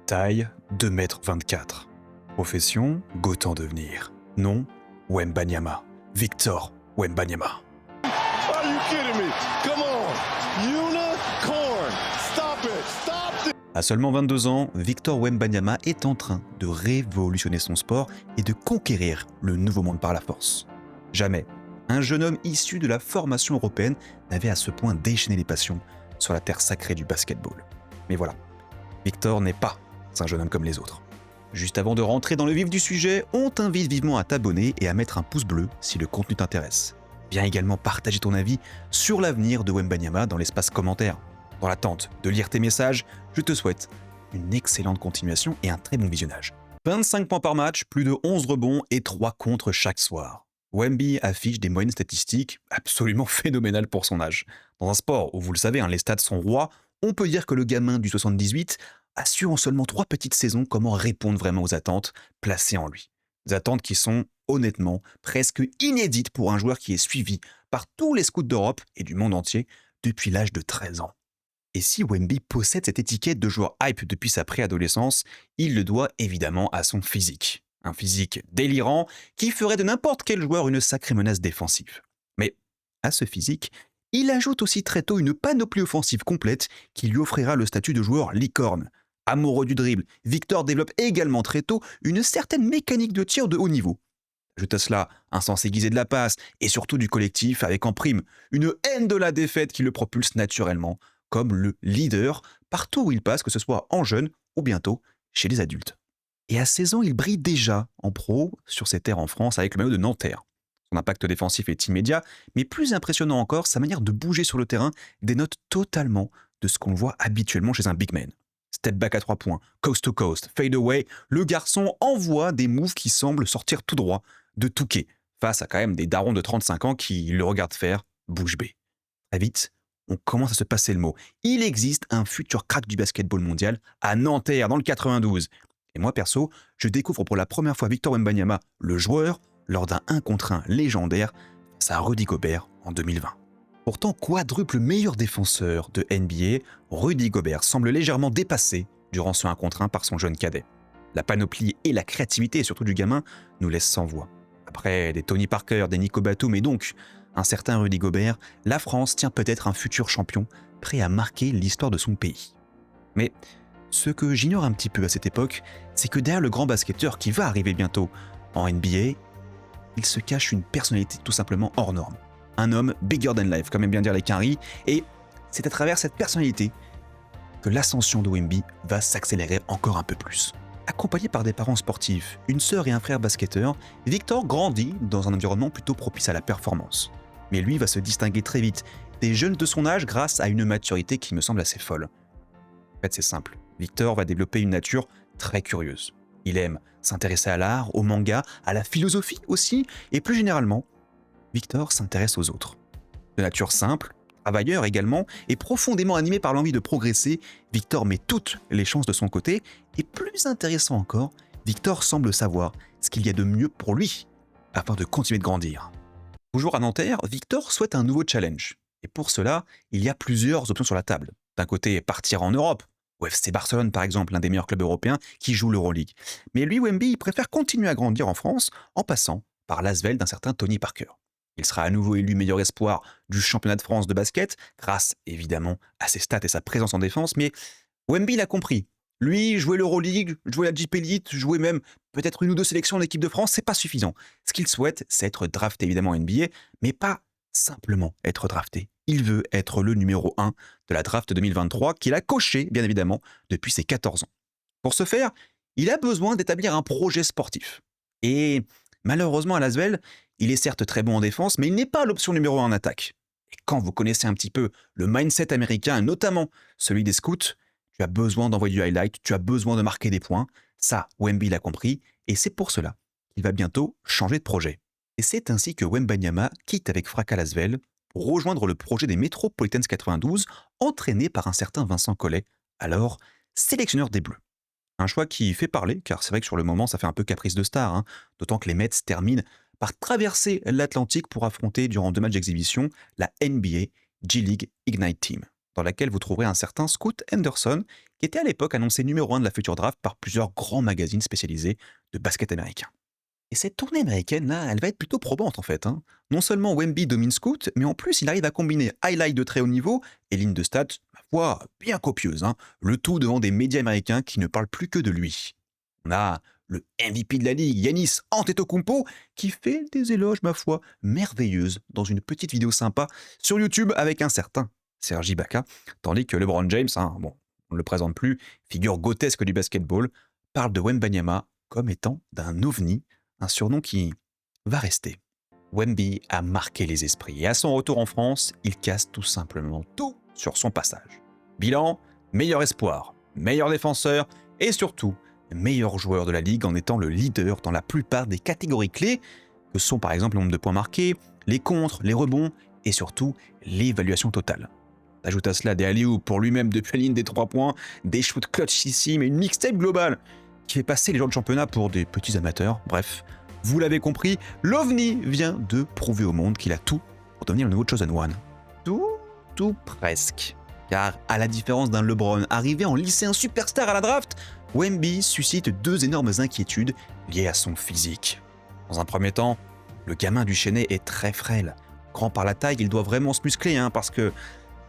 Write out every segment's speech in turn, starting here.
Taille 2,24 m. Profession Gotham Devenir. Nom Wembanyama. Victor Wembanyama. Are you kidding me? Come on! Unicorn! Stop it! Stop it! À seulement 22 ans, Victor Wembanyama est en train de révolutionner son sport et de conquérir le nouveau monde par la force. Jamais un jeune homme issu de la formation européenne n'avait à ce point déchaîné les passions sur la terre sacrée du basketball. Mais voilà, Victor n'est pas un jeune homme comme les autres. Juste avant de rentrer dans le vif du sujet, on t'invite vivement à t'abonner et à mettre un pouce bleu si le contenu t'intéresse. Viens également partager ton avis sur l'avenir de Wembanyama dans l'espace commentaire. Dans l'attente de lire tes messages, je te souhaite une excellente continuation et un très bon visionnage. 25 points par match, plus de 11 rebonds et 3 contres chaque soir. Wemby affiche des moyennes statistiques absolument phénoménales pour son âge. Dans un sport où, vous le savez, les stats sont rois, on peut dire que le gamin du 78 a su en seulement 3 petites saisons comment répondre vraiment aux attentes placées en lui. Des attentes qui sont, honnêtement, presque inédites pour un joueur qui est suivi par tous les scouts d'Europe et du monde entier depuis l'âge de 13 ans. Et si Wemby possède cette étiquette de joueur hype depuis sa préadolescence, il le doit évidemment à son physique. Un physique délirant qui ferait de n'importe quel joueur une sacrée menace défensive. Mais à ce physique, il ajoute aussi très tôt une panoplie offensive complète qui lui offrira le statut de joueur licorne. Amoureux du dribble, Victor développe également très tôt une certaine mécanique de tir de haut niveau. Ajoute à cela un sens aiguisé de la passe et surtout du collectif avec en prime une haine de la défaite qui le propulse naturellement comme le leader partout où il passe, que ce soit en jeune ou bientôt chez les adultes. Et à 16 ans, il brille déjà en pro sur ses terres en France avec le maillot de Nanterre. Son impact défensif est immédiat, mais plus impressionnant encore, sa manière de bouger sur le terrain dénote totalement de ce qu'on voit habituellement chez un big man. Step back à 3 points, coast to coast, fade away, le garçon envoie des moves qui semblent sortir tout droit de Touquet, face à quand même des darons de 35 ans qui le regardent faire bouche bée. Très vite, on commence à se passer le mot. Il existe un futur crack du basketball mondial à Nanterre, dans le 92. Et moi, perso, je découvre pour la première fois Victor Wembanyama, le joueur, lors d'un 1 contre 1 légendaire face à Rudy Gobert en 2020. Pourtant, quadruple meilleur défenseur de NBA, Rudy Gobert semble légèrement dépassé durant ce 1 contre 1 par son jeune cadet. La panoplie et la créativité, et surtout du gamin, nous laissent sans voix. Après des Tony Parker, des Nico Batum et donc un certain Rudy Gobert, la France tient peut-être un futur champion prêt à marquer l'histoire de son pays. Mais ce que j'ignore un petit peu à cette époque, c'est que derrière le grand basketteur qui va arriver bientôt en NBA, il se cache une personnalité tout simplement hors norme. Un homme bigger than life, comme aiment bien dire les Quinry, et c'est à travers cette personnalité que l'ascension de Wemby va s'accélérer encore un peu plus. Accompagné par des parents sportifs, une sœur et un frère basketteurs, Victor grandit dans un environnement plutôt propice à la performance. Mais lui va se distinguer très vite des jeunes de son âge grâce à une maturité qui me semble assez folle. En fait, c'est simple. Victor va développer une nature très curieuse. Il aime s'intéresser à l'art, au manga, à la philosophie aussi, et plus généralement, Victor s'intéresse aux autres. De nature simple, travailleur également, et profondément animé par l'envie de progresser, Victor met toutes les chances de son côté, et plus intéressant encore, Victor semble savoir ce qu'il y a de mieux pour lui, afin de continuer de grandir. Toujours à Nanterre, Victor souhaite un nouveau challenge, et pour cela, il y a plusieurs options sur la table. D'un côté, partir en Europe, au FC Barcelone par exemple, l'un des meilleurs clubs européens qui joue l'Euroleague. Mais lui, Wemby, il préfère continuer à grandir en France en passant par l'Asvel d'un certain Tony Parker. Il sera à nouveau élu meilleur espoir du championnat de France de basket, grâce évidemment à ses stats et sa présence en défense, mais Wemby l'a compris. Lui, jouer l'Euroleague, jouer la Jeep Elite, jouer même peut-être une ou deux sélections en équipe de France, c'est pas suffisant. Ce qu'il souhaite, c'est être drafté évidemment en NBA, mais pas simplement être drafté. Il veut être le numéro 1 de la draft 2023 qu'il a coché, bien évidemment, depuis ses 14 ans. Pour ce faire, il a besoin d'établir un projet sportif. Et malheureusement, à l'Asvel, il est certes très bon en défense, mais il n'est pas l'option numéro 1 en attaque. Et quand vous connaissez un petit peu le mindset américain, notamment celui des scouts, tu as besoin d'envoyer du highlight, tu as besoin de marquer des points. Ça, Wemby l'a compris, et c'est pour cela qu'il va bientôt changer de projet. Et c'est ainsi que Wembanyama quitte avec fracas l'Asvel pour rejoindre le projet des Metropolitans 92, entraîné par un certain Vincent Collet, alors sélectionneur des Bleus. Un choix qui fait parler, car c'est vrai que sur le moment, ça fait un peu caprice de star, d'autant que les Mets terminent par traverser l'Atlantique pour affronter durant 2 matchs d'exhibition la NBA G-League Ignite Team, dans laquelle vous trouverez un certain Scoot Henderson qui était à l'époque annoncé numéro 1 de la future draft par plusieurs grands magazines spécialisés de basket américain. Et cette tournée américaine-là, elle va être plutôt probante en fait. Non seulement Wemby domine Scout, mais en plus il arrive à combiner highlight de très haut niveau et ligne de stats, ma foi, bien copieuse. Le tout devant des médias américains qui ne parlent plus que de lui. On a le MVP de la ligue, Giannis Antetokounmpo, qui fait des éloges, ma foi, merveilleuses dans une petite vidéo sympa sur YouTube avec un certain Serge Ibaka, tandis que LeBron James, bon, on ne le présente plus, figure grotesque du basketball, parle de Wembanyama comme étant d'un ovni, un surnom qui va rester. Wemby a marqué les esprits et à son retour en France, il casse tout simplement tout sur son passage. Bilan, meilleur espoir, meilleur défenseur et surtout meilleur joueur de la ligue en étant le leader dans la plupart des catégories clés que sont par exemple le nombre de points marqués, les contres, les rebonds et surtout l'évaluation totale. Ajoute à cela des alley-oops pour lui-même depuis la ligne des 3 points, des shoots clutchissimes et une mixtape globale qui fait passer les joueurs de championnat pour des petits amateurs. Bref, vous l'avez compris, l'OVNI vient de prouver au monde qu'il a tout pour devenir le nouveau Chosen One. Tout presque. Car à la différence d'un LeBron arrivé en lycéen superstar à la draft, Wemby suscite 2 énormes inquiétudes liées à son physique. Dans un premier temps, le gamin du Chennai est très frêle. Grand par la taille, il doit vraiment se muscler parce que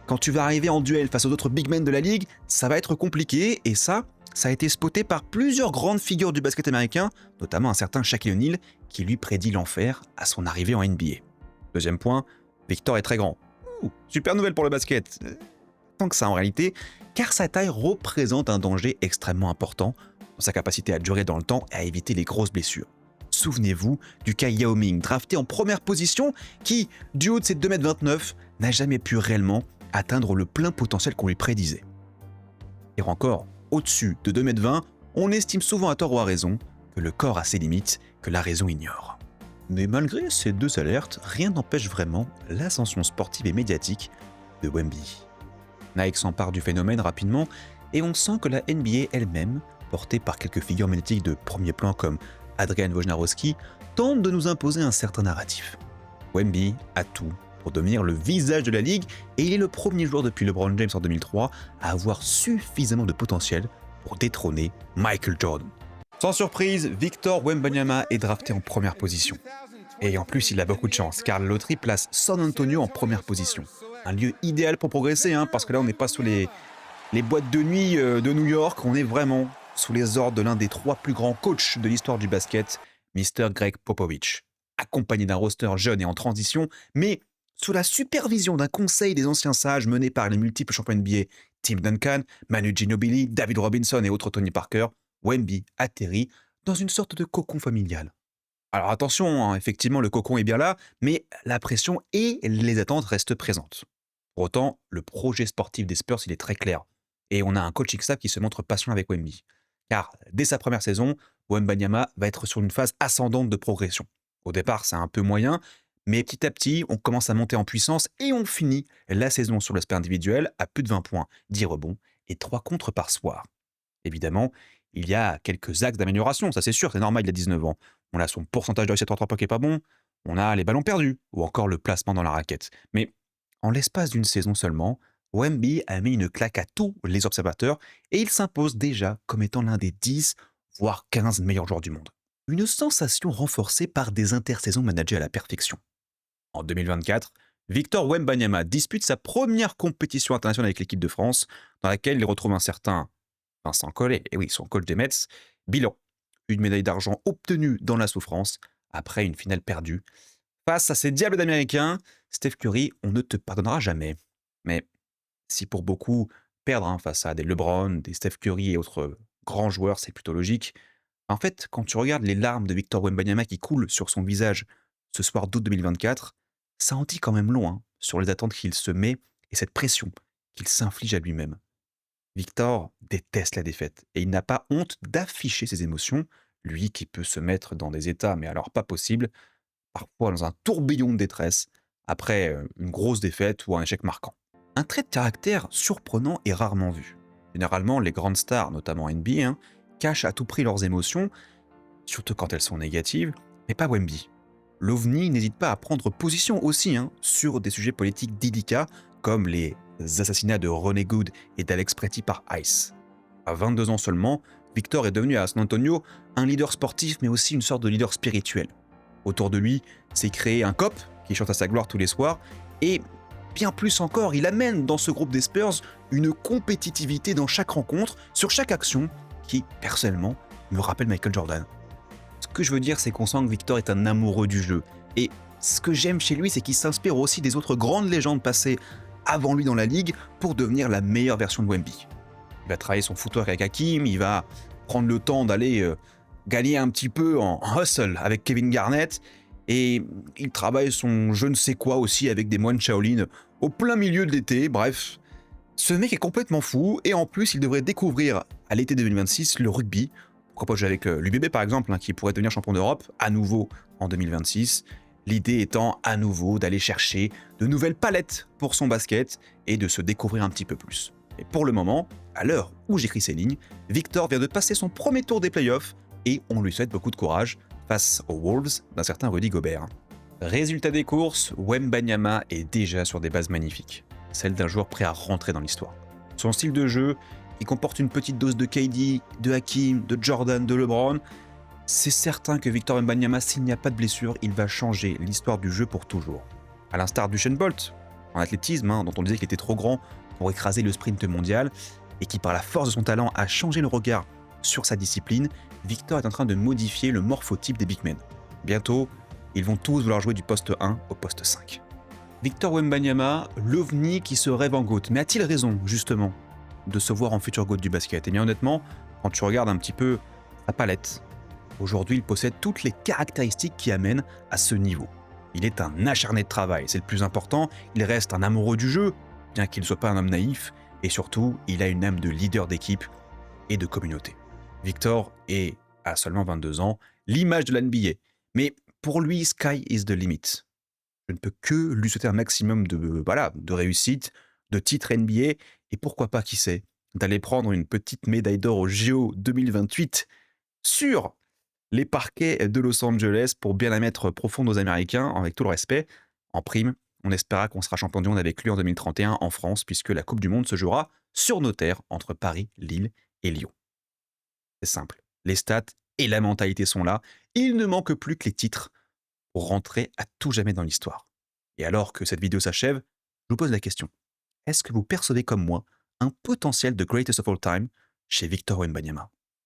quand tu vas arriver en duel face aux autres big men de la ligue, ça va être compliqué et ça a été spoté par plusieurs grandes figures du basket américain, notamment un certain Shaquille O'Neal qui lui prédit l'enfer à son arrivée en NBA. Deuxième point, Victor est très grand. Super nouvelle pour le basket. Tant que ça en réalité, car sa taille représente un danger extrêmement important dans sa capacité à durer dans le temps et à éviter les grosses blessures. Souvenez-vous du cas Yao Ming, drafté en première position, qui, du haut de ses 2,29 m, n'a jamais pu réellement atteindre le plein potentiel qu'on lui prédisait. Et encore, au-dessus de 2,20 m, on estime souvent à tort ou à raison que le corps a ses limites que la raison ignore. Mais malgré ces 2 alertes, rien n'empêche vraiment l'ascension sportive et médiatique de Wemby. Nike s'empare du phénomène rapidement et on sent que la NBA elle-même, portée par quelques figures médiatiques de premier plan comme Adrian Wojnarowski, tente de nous imposer un certain narratif. Wemby a tout pour devenir le visage de la ligue et il est le premier joueur depuis LeBron James en 2003 à avoir suffisamment de potentiel pour détrôner Michael Jordan. Sans surprise, Victor Wembanyama est drafté en première position. Et en plus, il a beaucoup de chance, car la loterie place San Antonio en première position. Un lieu idéal pour progresser, parce que là, on n'est pas sous les boîtes de nuit de New York, on est vraiment sous les ordres de l'un des 3 plus grands coachs de l'histoire du basket, Mr. Greg Popovich. Accompagné d'un roster jeune et en transition, mais sous la supervision d'un conseil des anciens sages mené par les multiples champions NBA Tim Duncan, Manu Ginobili, David Robinson et autres Tony Parker, Wemby atterrit dans une sorte de cocon familial. Alors attention, effectivement le cocon est bien là, mais la pression et les attentes restent présentes. Pour autant, le projet sportif des Spurs il est très clair, et on a un coaching staff qui se montre patient avec Wemby. Car dès sa première saison, Wembanyama va être sur une phase ascendante de progression. Au départ, c'est un peu moyen, mais petit à petit, on commence à monter en puissance et on finit la saison sur l'aspect individuel à plus de 20 points, 10 rebonds et 3 contres par soir. Évidemment, il y a quelques axes d'amélioration, ça c'est sûr, c'est normal, il a 19 ans. On a son pourcentage de réussite en 3 points qui est pas bon, on a les ballons perdus ou encore le placement dans la raquette. Mais en l'espace d'une saison seulement, Wemby a mis une claque à tous les observateurs et il s'impose déjà comme étant l'un des 10, voire 15 meilleurs joueurs du monde. Une sensation renforcée par des intersaisons managées à la perfection. En 2024, Victor Wembanyama dispute sa première compétition internationale avec l'équipe de France, dans laquelle il retrouve un certain Vincent Collet, et oui, son coach des Mets. Bilan, une médaille d'argent obtenue dans la souffrance, après une finale perdue. Face à ces diables d'Américains, Steph Curry, on ne te pardonnera jamais. Mais si pour beaucoup, perdre face à des LeBron, des Steph Curry et autres grands joueurs, c'est plutôt logique, en fait, quand tu regardes les larmes de Victor Wembanyama qui coulent sur son visage ce soir d'août 2024, ça en dit quand même long sur les attentes qu'il se met et cette pression qu'il s'inflige à lui-même. Victor déteste la défaite et il n'a pas honte d'afficher ses émotions, lui qui peut se mettre dans des états, mais alors pas possible, parfois dans un tourbillon de détresse, après une grosse défaite ou un échec marquant. Un trait de caractère surprenant et rarement vu. Généralement, les grandes stars, notamment NBA, cachent à tout prix leurs émotions, surtout quand elles sont négatives, mais pas Wemby. L'OVNI n'hésite pas à prendre position aussi sur des sujets politiques délicats comme les assassinats de Ronnie Good et d'Alex Pretty par ICE. À 22 ans seulement, Victor est devenu à San Antonio un leader sportif mais aussi une sorte de leader spirituel. Autour de lui, s'est créé un cop qui chante à sa gloire tous les soirs et bien plus encore, il amène dans ce groupe des Spurs une compétitivité dans chaque rencontre, sur chaque action, qui, personnellement, me rappelle Michael Jordan. Ce que je veux dire, c'est qu'on sent que Victor est un amoureux du jeu. Et ce que j'aime chez lui, c'est qu'il s'inspire aussi des autres grandes légendes passées avant lui dans la ligue pour devenir la meilleure version de Wemby. Il va travailler son footwork avec Hakim, il va prendre le temps d'aller gagner un petit peu en hustle avec Kevin Garnett, et il travaille son je ne sais quoi aussi avec des moines Shaolin au plein milieu de l'été. Bref, ce mec est complètement fou, et en plus il devrait découvrir à l'été 2026 le rugby. Pourquoi pas jouer avec l'UBB par exemple, qui pourrait devenir champion d'Europe à nouveau en 2026. L'idée étant à nouveau d'aller chercher de nouvelles palettes pour son basket et de se découvrir un petit peu plus. Et pour le moment, à l'heure où j'écris ces lignes, Victor vient de passer son premier tour des playoffs et on lui souhaite beaucoup de courage face aux Wolves d'un certain Rudy Gobert. Résultat des courses, Wembanyama est déjà sur des bases magnifiques, celle d'un joueur prêt à rentrer dans l'histoire. Son style de jeu, qui comporte une petite dose de KD, de Hakim, de Jordan, de LeBron, c'est certain que Victor Wembanyama, s'il n'y a pas de blessure, il va changer l'histoire du jeu pour toujours. À l'instar d'Usain Bolt, en athlétisme, dont on disait qu'il était trop grand pour écraser le sprint mondial, et qui par la force de son talent a changé le regard sur sa discipline, Victor est en train de modifier le morphotype des big men. Bientôt, ils vont tous vouloir jouer du poste 1 au poste 5. Victor Wembanyama, l'ovni qui se rêve en GOAT, mais a-t-il raison, justement, de se voir en futur GOAT du basket? Et bien honnêtement, quand tu regardes un petit peu sa palette, aujourd'hui il possède toutes les caractéristiques qui amènent à ce niveau. Il est un acharné de travail, c'est le plus important, il reste un amoureux du jeu, bien qu'il ne soit pas un homme naïf, et surtout, il a une âme de leader d'équipe et de communauté. Victor est, à seulement 22 ans, l'image de la NBA. Mais pour lui, sky is the limit. Je ne peux que lui souhaiter un maximum de réussite, de titres NBA, et pourquoi pas, qui sait, d'aller prendre une petite médaille d'or au JO 2028 sur les parquets de Los Angeles pour bien la mettre profonde aux Américains, avec tout le respect. En prime, on espéra qu'on sera champion du monde avec lui en 2031 en France, puisque la Coupe du Monde se jouera sur nos terres entre Paris, Lille et Lyon. C'est simple, les stats et la mentalité sont là, il ne manque plus que les titres pour rentrer à tout jamais dans l'histoire. Et alors que cette vidéo s'achève, je vous pose la question, est-ce que vous percevez comme moi un potentiel de greatest of all time chez Victor Wembanyama?